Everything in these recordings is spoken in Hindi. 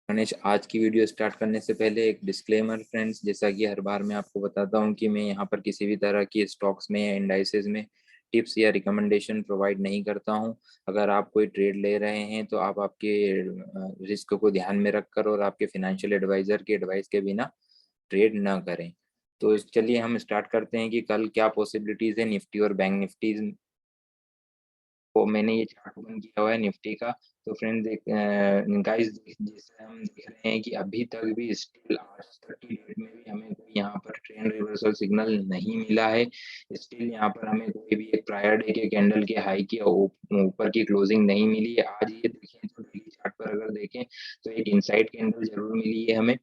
गणेश, आज की वीडियो स्टार्ट करने से पहले एक डिस्क्लेमर फ्रेंड्स। जैसा कि हर बार मैं आपको बताता हूं कि मैं यहां पर किसी भी तरह की स्टॉक्स में या इंडाइसेस में टिप्स या रिकमेंडेशन प्रोवाइड नहीं करता हूं। अगर आप कोई ट्रेड ले रहे हैं तो आप आपके रिस्क को ध्यान में रखकर और आपके फाइनेंशियल एडवाइजर के एडवाइस के बिना ट्रेड ना करें। तो चलिए हम स्टार्ट करते हैं कि कल क्या पॉसिबिलिटीज है निफ्टी और बैंक निफ्टी। तो मैंने ये चार्ट ओपन किया हुआ है निफ्टी का। तो फ्रेंड देख गाइस, जैसे हम देख रहे हैं कि अभी तक भी स्टिल आज तक की डेट में भी हमें कोई यहाँ पर ट्रेंड रिवर्सल सिग्नल नहीं मिला है। स्टिल यहाँ पर हमें कोई भी एक प्रायर डे के कैंडल के हाई की ऊपर की क्लोजिंग नहीं मिली है। आज ये देखें तो डेली चार्ट पर अगर देखें तो एक इनसाइड कैंडल जरूर मिली है हमें,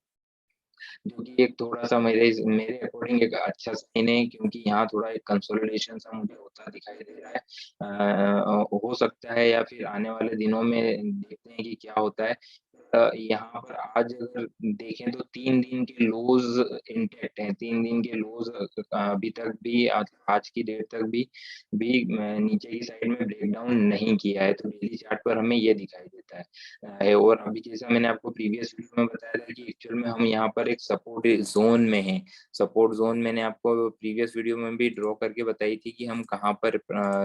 जो कि एक थोड़ा-सा मेरे मेरे अकॉर्डिंग एक अच्छा साइन है, क्योंकि यहाँ थोड़ा एक कंसोलिडेशन सा मुझे होता दिखाई दे रहा है। हो सकता है या फिर आने वाले दिनों में देखते हैं कि क्या होता है। यहाँ पर आज अगर देखें तो 3 दिन के लोज़ इंटैक्ट हैं, 3 दिन के लोज़ अभी तक भी आज की डेट तक भी नीचे की साइड में ब्रेकडाउन नहीं किया है, तो डेली चार्ट पर हमें ये दिखाई देता है। और अभी जैसा मैंने आपको प्रीवियस वीडियो में बताया था कि एक्चुअल में हम यहाँ पर एक सपोर्ट जोन में हैं। सपोर्ट जोन मैंने आपको प्रीवियस वीडियो में भी ड्रॉ करके बताई थी कि हम कहाँ पर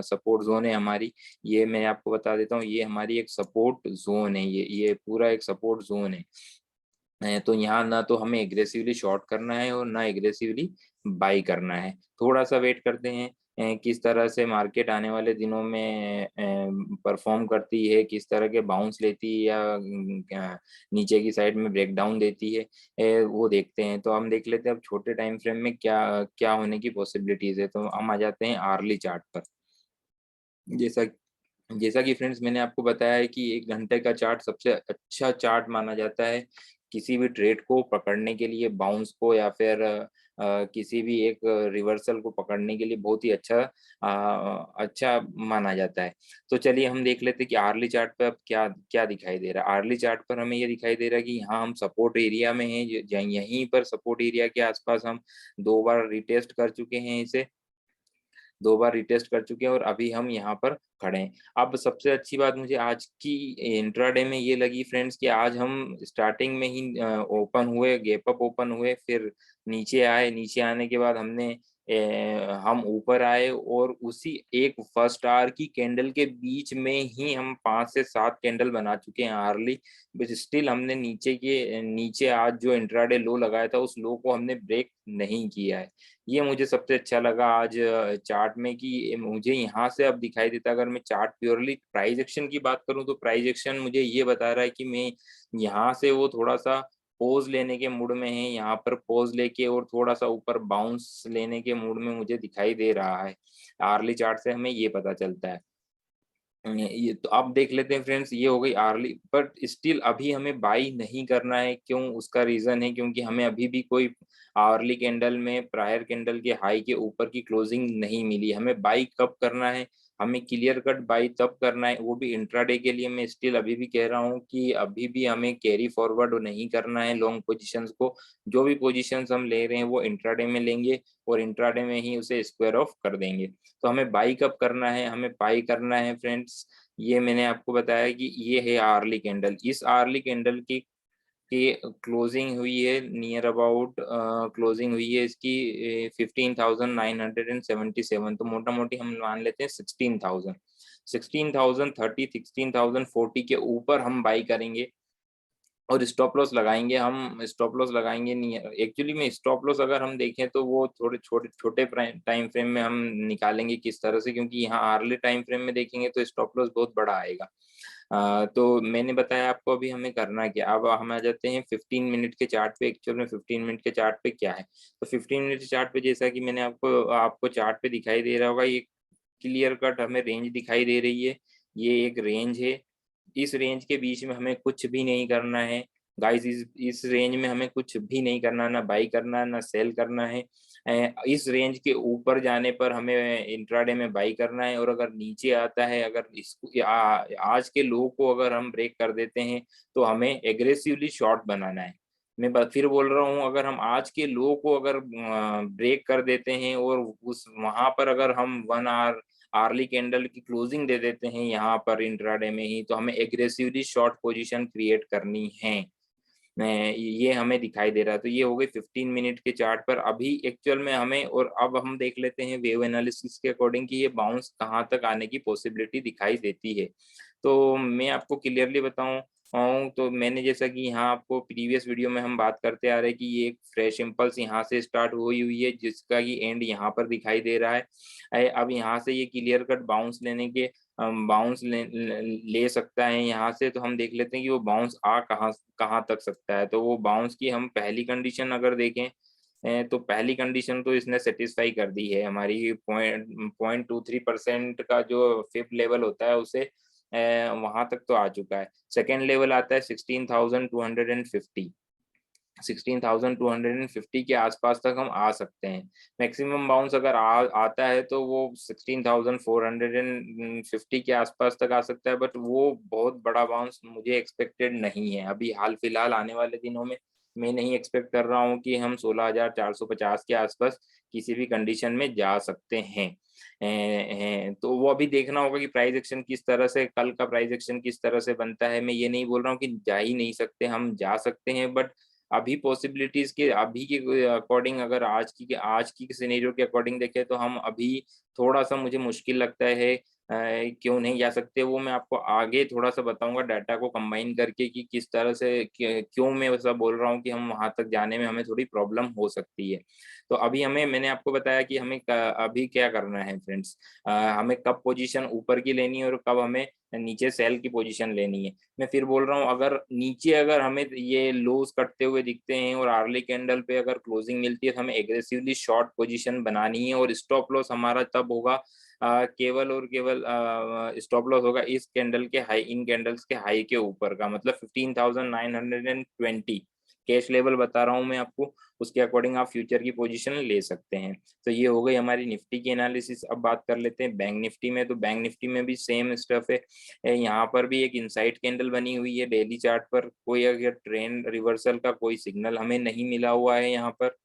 सपोर्ट जोन है हमारी। ये मैं आपको बता देता हूँ, ये हमारी एक सपोर्ट जोन है, ये पूरा एक सपोर्ट जोन है। तो यहाँ ना तो हमें एग्रेसिवली शॉर्ट करना है और ना एग्रेसिवली बाई करना है। थोड़ा सा वेट करते हैं किस तरह से मार्केट आने वाले दिनों में परफॉर्म करती है, किस तरह के बाउंस लेती है या नीचे की साइड में ब्रेकडाउन देती है, वो देखते हैं। तो हम देख लेते हैं अब छोटे टाइम फ्रेम में क्या क्या होने की पॉसिबिलिटीज है। तो हम आ जाते हैं आर्ली चार्ट पर। जैसा जैसा कि फ्रेंड्स मैंने आपको बताया है कि 1 घंटे का चार्ट सबसे अच्छा चार्ट माना जाता है किसी भी ट्रेड को पकड़ने के लिए, बाउंस को या फिर किसी भी एक रिवर्सल को पकड़ने के लिए बहुत ही अच्छा माना जाता है। तो चलिए हम देख लेते हैं कि आर्ली चार्ट पे अब क्या क्या दिखाई दे रहा है। आर्ली चार्ट पर हमें ये दिखाई दे रहा है कि यहाँ हम सपोर्ट एरिया में हैं, यहीं पर सपोर्ट एरिया के आसपास हम 2 बार रिटेस्ट कर चुके हैं इसे। 2 बार रिटेस्ट कर चुके हैं और अभी हम यहाँ पर खड़े हैं। अब सबसे अच्छी बात मुझे आज की इंट्राडे में ये लगी फ्रेंड्स कि आज हम स्टार्टिंग में ही ओपन हुए, गैप अप ओपन हुए, फिर नीचे आए, नीचे आने के बाद हम ऊपर आए और उसी एक फर्स्ट आवर की कैंडल के बीच में ही हम 5 से 7 कैंडल बना चुके हैं अर्ली। बट स्टिल हमने नीचे आज जो इंट्राडे लो लगाया था उस लो को हमने ब्रेक नहीं किया है। ये मुझे सबसे अच्छा लगा आज चार्ट में कि मुझे यहाँ से अब दिखाई देता। अगर मैं चार्ट प्योरली प्राइस एक्शन की बात करूँ तो प्राइस एक्शन मुझे ये बता रहा है कि मैं यहाँ से वो थोड़ा-सा पॉज़ लेने के मूड में है, यहाँ पर पॉज़ लेके और थोड़ा-सा ऊपर बाउंस लेने के मूड में मुझे दिखाई दे रहा है। आर्ली चार्ट से हमें ये पता चलता है। ये तो आप देख लेते हैं फ्रेंड्स, ये हो गई आर्ली, बट स्टिल अभी हमें बाई नहीं करना है। क्यों? उसका रीज़न है क्योंकि हमें अभी भी कोई आर्ली कैंडल में प्रायर कैंडल के हाई के ऊपर की क्लोजिंग नहीं मिली। हमें बाई कब करना है? हमें क्लियर कट बाई तब करना है, वो भी इंट्राडे के लिए। मैं स्टिल अभी भी कह रहा हूँ कि अभी भी हमें कैरी फॉरवर्ड नहीं करना है लॉन्ग पोज़ीशंस को। जो भी पोज़ीशंस हम ले रहे हैं वो इंट्राडे में लेंगे और इंट्राडे में ही उसे स्क्वायर ऑफ कर देंगे। तो हमें बाई कब करना है? हमें बाई करना है फ्रेंड्स, ये मैंने आपको बताया कि ये है आर्ली कैंडल। इस आर्ली कैंडल की क्लोजिंग हुई है नियर अबाउट क्लोजिंग हुई है इसकी 15,977। तो मोटा-मोटी हम मान लेते हैं 16,000। 16,030, 16,040 के ऊपर हम बाई करेंगे और स्टॉप लॉस लगाएँगे। हम स्टॉप लॉस लगाएँगे नहीं, एक्चुअली में स्टॉप लॉस अगर हम देखें तो वो थोड़े छोटे टाइम फ्रेम में हम निकालेंगे किस तरह से, क्योंकि यहाँ अर्ली टाइम फ्रेम में देखेंगे तो स्टॉप लॉस बहुत बड़ा आएगा। तो मैंने बताया आपको अभी हमें करना क्या। अब हम आ जाते हैं 15 मिनट के चार्ट पे। एक्चुअल में 15 मिनट के चार्ट पे क्या है? तो 15 मिनट के चार्ट पे जैसा कि मैंने आपको आपको चार्ट पे दिखाई दे रहा होगा, ये क्लियर कट हमें रेंज दिखाई दे रही है। ये एक रेंज है। इस रेंज के बीच में हमें कुछ भी नहीं करना है। गाइस, इस रेंज में हमें कुछ भी नहीं करना, ना बाई करना है, ना सेल करना है। इस रेंज के ऊपर जाने पर हमें इंट्राडे में बाई करना है और अगर नीचे आता है, अगर इसको आज के लो को अगर हम ब्रेक कर देते हैं तो हमें एग्रेसिवली शॉर्ट बनाना है। मैं फिर बोल रहा हूँ, अगर हम आज के लो को अगर ब्रेक कर देते हैं और उस वहां पर अगर हम 1 आवर अर्ली कैंडल की क्लोजिंग दे देते हैं यहाँ पर इंट्राडे में ही, तो हमें एग्रेसिवली शॉर्ट पोजीशन क्रिएट करनी है। ये हमें दिखाई दे रहा है। तो ये हो गई 15 मिनट के चार्ट पर अभी एक्चुअल में हमें, और अब हम देख लेते हैं वेव एनालिसिस के अकॉर्डिंग कि ये बाउंस कहाँ तक आने की पॉसिबिलिटी दिखाई देती है। तो मैं आपको क्लियरली बताऊं तो मैंने जैसा कि यहाँ आपको प्रीवियस वीडियो में हम बात करते आ रहे हैं कि ये एक फ्रेश इम्पल्स यहाँ से स्टार्ट हुई है जिसका कि एंड यहाँ पर दिखाई दे रहा है। अब यहाँ से ये क्लियर कट बाउंस लेने के बाउंस ले सकता है यहाँ से। तो हम देख लेते हैं कि वो बाउंस आ कहाँ कहाँ तक सकता है। तो वो बाउंस की हम पहली कंडीशन अगर देखें तो पहली कंडीशन तो इसने सेटिस्फाई कर दी है हमारी। 0.23% का जो फिफ्थ लेवल होता है उसे वहां तक तो आ चुका है। सेकेंड लेवल आता है 16,250। 16,250 के आसपास तक हम आ सकते हैं। मैक्सिमम बाउंस अगर आता है तो वो 16,450 के आसपास तक आ सकता है, बट वो बहुत बड़ा बाउंस मुझे एक्सपेक्टेड नहीं है अभी हाल फिलहाल आने वाले दिनों में। मैं नहीं एक्सपेक्ट कर रहा हूँ कि हम 16,450 के आसपास किसी भी कंडीशन में जा सकते हैं। तो वो अभी देखना होगा कि प्राइस एक्शन किस तरह से, कल का प्राइस एक्शन किस तरह से बनता है। मैं ये नहीं बोल रहा हूँ कि जा ही नहीं सकते, हम जा सकते हैं, बट अभी पॉसिबिलिटीज के अभी के अकॉर्डिंग अगर आज की सिनेरियो के अकॉर्डिंग देखें तो हम अभी थोड़ा सा मुझे मुश्किल लगता है। क्यों नहीं जा सकते वो मैं आपको आगे थोड़ा सा बताऊंगा डाटा को कंबाइन करके कि किस तरह से क्यों मैं वैसा बोल रहा हूँ कि हम वहां तक जाने में हमें थोड़ी प्रॉब्लम हो सकती है। तो अभी मैंने आपको बताया कि हमें अभी क्या करना है फ्रेंड्स। हमें कब पोजीशन ऊपर की लेनी है और कब हमें नीचे सेल की पोजीशन लेनी है। मैं फिर बोल रहा हूँ अगर नीचे अगर हमें ये लोज कटते हुए दिखते हैं और आर्ली कैंडल पे अगर क्लोजिंग मिलती है तो हमें एग्रेसिवली शॉर्ट पोजीशन बनानी है। और स्टॉप लॉस हमारा तब होगा केवल और केवल स्टॉप लॉस होगा इस कैंडल के हाई, इन कैंडल्स के हाई के ऊपर का, मतलब 15,920 कैश लेवल बता रहा हूँ मैं आपको। उसके अकॉर्डिंग आप फ्यूचर की पोजीशन ले सकते हैं। तो ये हो गई हमारी निफ्टी की एनालिसिस। अब बात कर लेते हैं बैंक निफ्टी में। तो बैंक निफ्टी में भी सेम स्टफ है। यहाँ पर भी एक इनसाइड कैंडल बनी हुई है डेली चार्ट पर। कोई अगर ट्रेंड रिवर्सल का कोई सिग्नल हमें नहीं मिला हुआ है यहाँ पर।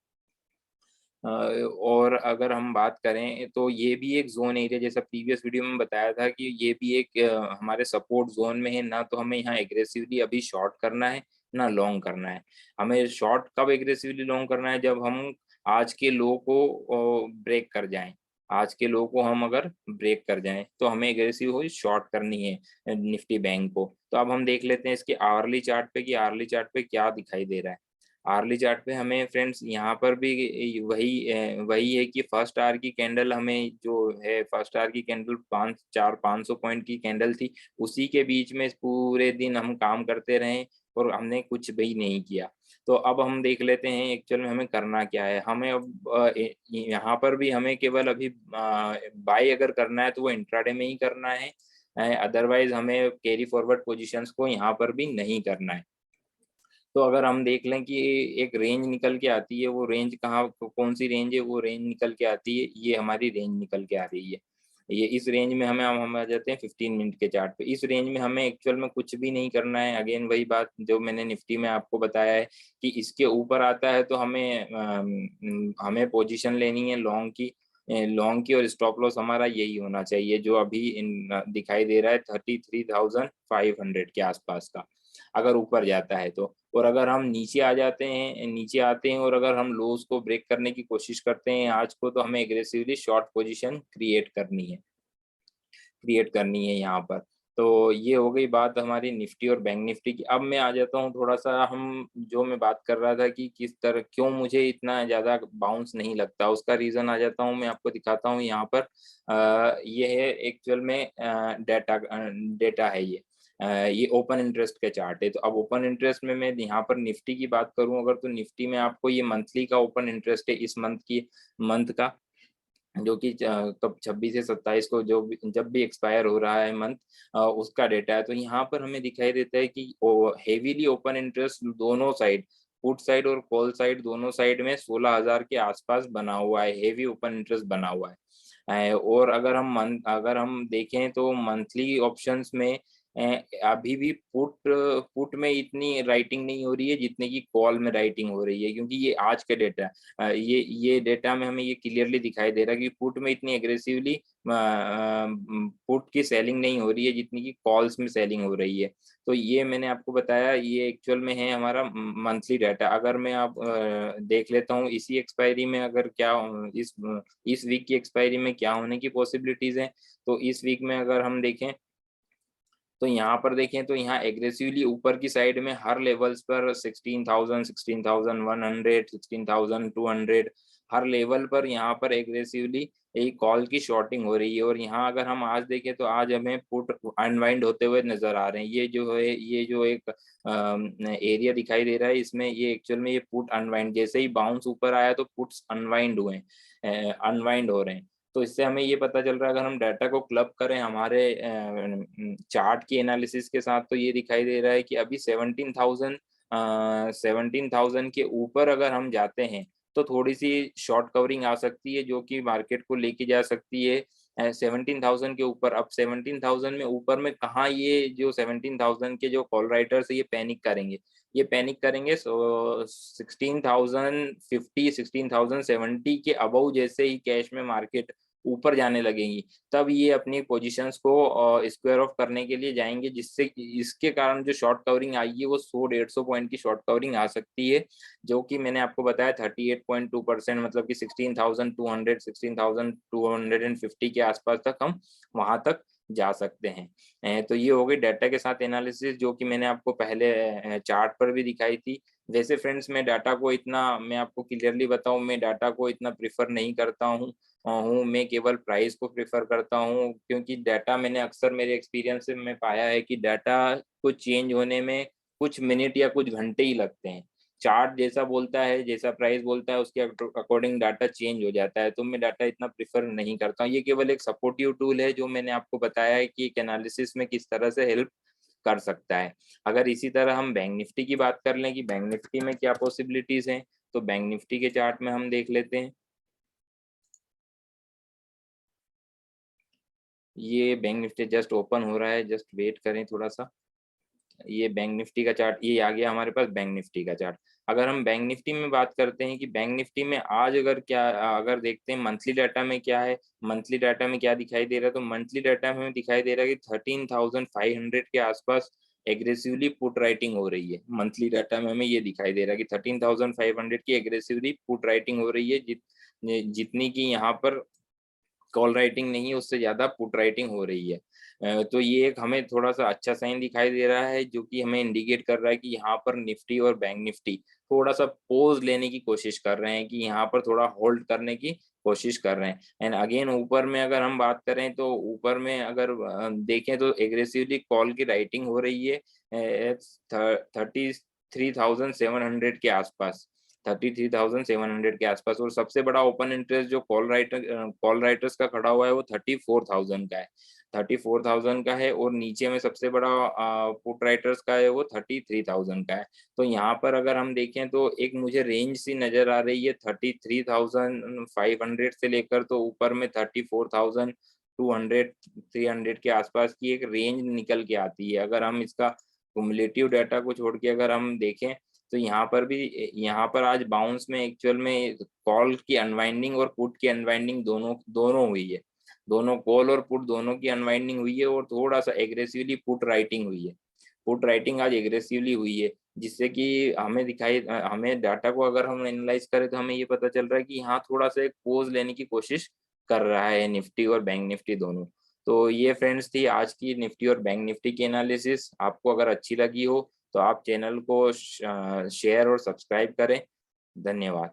और अगर हम बात करें तो ये भी एक जोन एरिया, जैसा प्रीवियस वीडियो में बताया था कि ये भी एक हमारे सपोर्ट जोन में है ना। तो हमें यहाँ एग्रेसिवली अभी शॉर्ट करना है ना लॉन्ग करना है। हमें शॉर्ट कब एग्रेसिवली लॉन्ग करना है, जब हम आज के लो को ब्रेक कर जाएं। आज के लो को हम अगर ब्रेक कर जाएं तो हमें एग्रेसिव हो शॉर्ट करनी है निफ्टी बैंक को। तो अब हम देख लेते हैं इसके आवरली चार्ट पे कि आवरली चार्ट पे क्या दिखाई दे रहा है। आर्ली चार्ट पे हमें फ्रेंड्स यहाँ पर भी वही है कि फर्स्ट आवर की कैंडल हमें जो है, फर्स्ट आवर की कैंडल 500 पॉइंट की कैंडल थी। उसी के बीच में पूरे दिन हम काम करते रहे और हमने कुछ भी नहीं किया। तो अब हम देख लेते हैं एक्चुअल में हमें करना क्या है। हमें अब यहाँ पर भी हमें केवल अभी बाय अगर करना है तो वो इंट्राडे में ही करना है। अदरवाइज हमें कैरी फॉरवर्ड पोजीशंस को यहाँ पर भी नहीं करना है। तो अगर हम देख लें कि एक रेंज निकल के आती है, वो रेंज कहाँ, कौन सी रेंज है, वो रेंज निकल के आती है, ये हमारी रेंज निकल के आ रही है। ये इस रेंज में हम आ जाते हैं 15 मिनट के चार्ट पे। इस रेंज में हमें एक्चुअल में कुछ भी नहीं करना है। अगेन वही बात जो मैंने निफ्टी में आपको बताया है कि इसके ऊपर आता है तो हमें पोजीशन लेनी है लॉन्ग की। लॉन्ग की और स्टॉप लॉस हमारा यही होना चाहिए जो अभी दिखाई दे रहा है 33,500 के आसपास का, अगर ऊपर जाता है तो। और अगर हम नीचे आ जाते हैं, नीचे आते हैं और अगर हम लोज को ब्रेक करने की कोशिश करते हैं आज को, तो हमें एग्रेसिवली शॉर्ट पोजीशन क्रिएट करनी है यहाँ पर। तो ये हो गई बात हमारी निफ्टी और बैंक निफ्टी की। अब मैं आ जाता हूँ थोड़ा सा, हम जो मैं बात कर रहा था कि किस तरह क्यों मुझे इतना ज़्यादा बाउंस नहीं लगता, उसका रीज़न आ जाता हूँ मैं आपको दिखाता हूँ यहाँ पर। ये है एक्चुअल में डेटा है ये ओपन इंटरेस्ट के चार्ट है। तो अब ओपन इंटरेस्ट में मैं यहाँ पर निफ्टी की बात करूं अगर, तो निफ्टी में आपको ये मंथली का ओपन इंटरेस्ट है, इस मंथ का, जो कि कब 26 से 27 को जब भी एक्सपायर हो रहा है मंथ, उसका डेटा है। तो यहाँ पर हमें दिखाई देता है कि हेवीली ओपन इंटरेस्ट दोनों साइड, पुट साइड और कॉल साइड, दोनों साइड में 16,000 के आसपास बना हुआ है, हेवी ओपन इंटरेस्ट बना हुआ है। और अगर हम देखें तो मंथली ऑप्शंस में अभी भी पुट पुट में इतनी राइटिंग नहीं हो रही है जितने की कॉल में राइटिंग हो रही है, क्योंकि ये आज का डेटा है। ये डेटा में हमें ये क्लियरली दिखाई दे रहा है कि पुट में इतनी एग्रेसिवली पुट की सेलिंग नहीं हो रही है जितनी की कॉल्स में सेलिंग हो रही है। तो ये मैंने आपको बताया, ये एक्चुअल में है हमारा मंथली डाटा। अगर मैं आप देख लेता हूँ इसी एक्सपायरी में अगर क्या इस वीक की एक्सपायरी में क्या होने की पॉसिबिलिटीज है, तो इस वीक में अगर हम देखें तो यहाँ पर देखें तो यहाँ एग्रेसिवली ऊपर की साइड में हर लेवल्स पर 16,000, 16,100, 16,200 हर लेवल पर यहाँ पर एग्रेसिवली एक कॉल की शॉर्टिंग हो रही है। और यहाँ अगर हम आज देखें तो आज हमें पुट अनवाइंड होते हुए नजर आ रहे हैं। ये जो एक एरिया दिखाई दे रहा है, इसमें ये एक्चुअल में ये पुट अनवाइंड, जैसे ही बाउंस ऊपर आया तो पुट्स अनवाइंड हुए, अनवाइंड हो रहे हैं। तो इससे हमें ये पता चल रहा है, अगर हम डाटा को क्लब करें हमारे चार्ट की एनालिसिस के साथ, तो ये दिखाई दे रहा है कि अभी 17,000 के ऊपर अगर हम जाते हैं तो थोड़ी सी शॉर्ट कवरिंग आ सकती है जो कि मार्केट को लेके जा सकती है 17,000 के ऊपर। अब 17,000 में ऊपर में कहाँ ये जो 17,000 के जो कॉल राइटर्स है ये पैनिक करेंगे, ये पैनिक करेंगे 16,050, 16,070 के अबव जैसे ही कैश में मार्केट ऊपर जाने लगेंगी, तब ये अपनी पोजीशंस को स्क्वायर ऑफ करने के लिए जाएंगे, जिससे इसके कारण जो शॉर्ट कवरिंग आई है वो 100-150 पॉइंट की शॉर्ट कवरिंग आ सकती है, जो कि मैंने आपको बताया 38.2%, मतलब कि 16,200, 16,250 के आसपास तक हम वहां तक जा सकते हैं। तो ये हो गई डाटा के साथ एनालिसिस, जो कि मैंने आपको पहले चार्ट पर भी दिखाई थी। वैसे फ्रेंड्स मैं आपको क्लियरली बताऊं, मैं डाटा को इतना प्रिफर नहीं करता हूँ, मैं केवल प्राइस को प्रेफर करता हूँ, क्योंकि डाटा मैंने अक्सर मेरे एक्सपीरियंस में पाया है कि डाटा को चेंज होने में कुछ मिनट या कुछ घंटे ही लगते हैं। चार्ट जैसा बोलता है, जैसा प्राइस बोलता है, उसके अकॉर्डिंग डाटा चेंज हो जाता है, तो मैं डाटा इतना प्रेफर नहीं करता हूँ। ये केवल एक सपोर्टिव टूल है जो मैंने आपको बताया है कि एक एनालिसिस में किस तरह से हेल्प कर सकता है। अगर इसी तरह हम बैंक निफ्टी की बात कर लें कि बैंक निफ्टी में क्या पॉसिबिलिटीज हैं, तो बैंक निफ्टी के चार्ट में हम देख लेते हैं। ये बैंक निफ्टी जस्ट ओपन हो रहा है, जस्ट वेट करें थोड़ा सा। ये बैंक निफ्टी का चार्ट, ये आ गया हमारे पास बैंक निफ्टी का चार्ट। अगर हम बैंक निफ्टी में बात करते हैं कि बैंक निफ्टी में आज अगर देखते हैं मंथली डाटा में क्या है, मंथली डाटा में क्या दिखाई दे रहा है, तो मंथली डाटा में दिखाई दे रहा है कि 13,500 के आसपास एग्रेसिवली पुट राइटिंग हो रही है। मंथली डाटा में हमें ये दिखाई दे रहा है कि 13,500 की एग्रेसिवली पुट राइटिंग हो रही है, जितनी की यहाँ पर कॉल राइटिंग नहीं है, उससे ज्यादा पुट राइटिंग हो रही है। तो ये एक हमें थोड़ा सा अच्छा साइन दिखाई दे रहा है, जो कि हमें इंडिकेट कर रहा है कि यहाँ पर निफ्टी और बैंक निफ्टी थोड़ा सा पोज लेने की कोशिश कर रहे हैं, कि यहाँ पर थोड़ा होल्ड करने की कोशिश कर रहे हैं। एंड अगेन ऊपर में अगर हम बात करें तो ऊपर में अगर देखें तो एग्रेसिवली कॉल की राइटिंग हो रही है 33,700 के आसपास, 33,700 के आसपास। और सबसे बड़ा ओपन इंटरेस्ट जो कॉल राइटर्स का खड़ा हुआ है वो 34,000 का है, 34,000 का है। और नीचे में सबसे बड़ा पुट राइटर्स का है वो 33,000 का है। तो यहाँ पर अगर हम देखें तो एक मुझे रेंज सी नजर आ रही है 33,500 से लेकर तो ऊपर में 34,200, 300 के आसपास की एक रेंज निकल के आती है। अगर हम इसका कुमुलेटिव डाटा को छोड़ के अगर हम देखें तो यहाँ पर आज बाउंस में एक्चुअल में कॉल की अनवाइंडिंग और पुट की अनवाइंडिंग दोनों दोनों हुई है, दोनों कॉल और पुट दोनों की अनवाइंडिंग हुई है, और थोड़ा सा एग्रेसिवली पुट राइटिंग हुई है, पुट राइटिंग आज एग्रेसिवली हुई है, जिससे कि हमें डाटा को अगर हम एनालाइज करें तो हमें ये पता चल रहा है कि यहाँ थोड़ा सा एक पोज लेने की कोशिश कर रहा है निफ्टी और बैंक निफ्टी दोनों। तो ये फ्रेंड्स थी आज की निफ्टी और बैंक निफ्टी की एनालिसिस। आपको अगर अच्छी लगी हो तो आप चैनल को शेयर और सब्सक्राइब करें। धन्यवाद।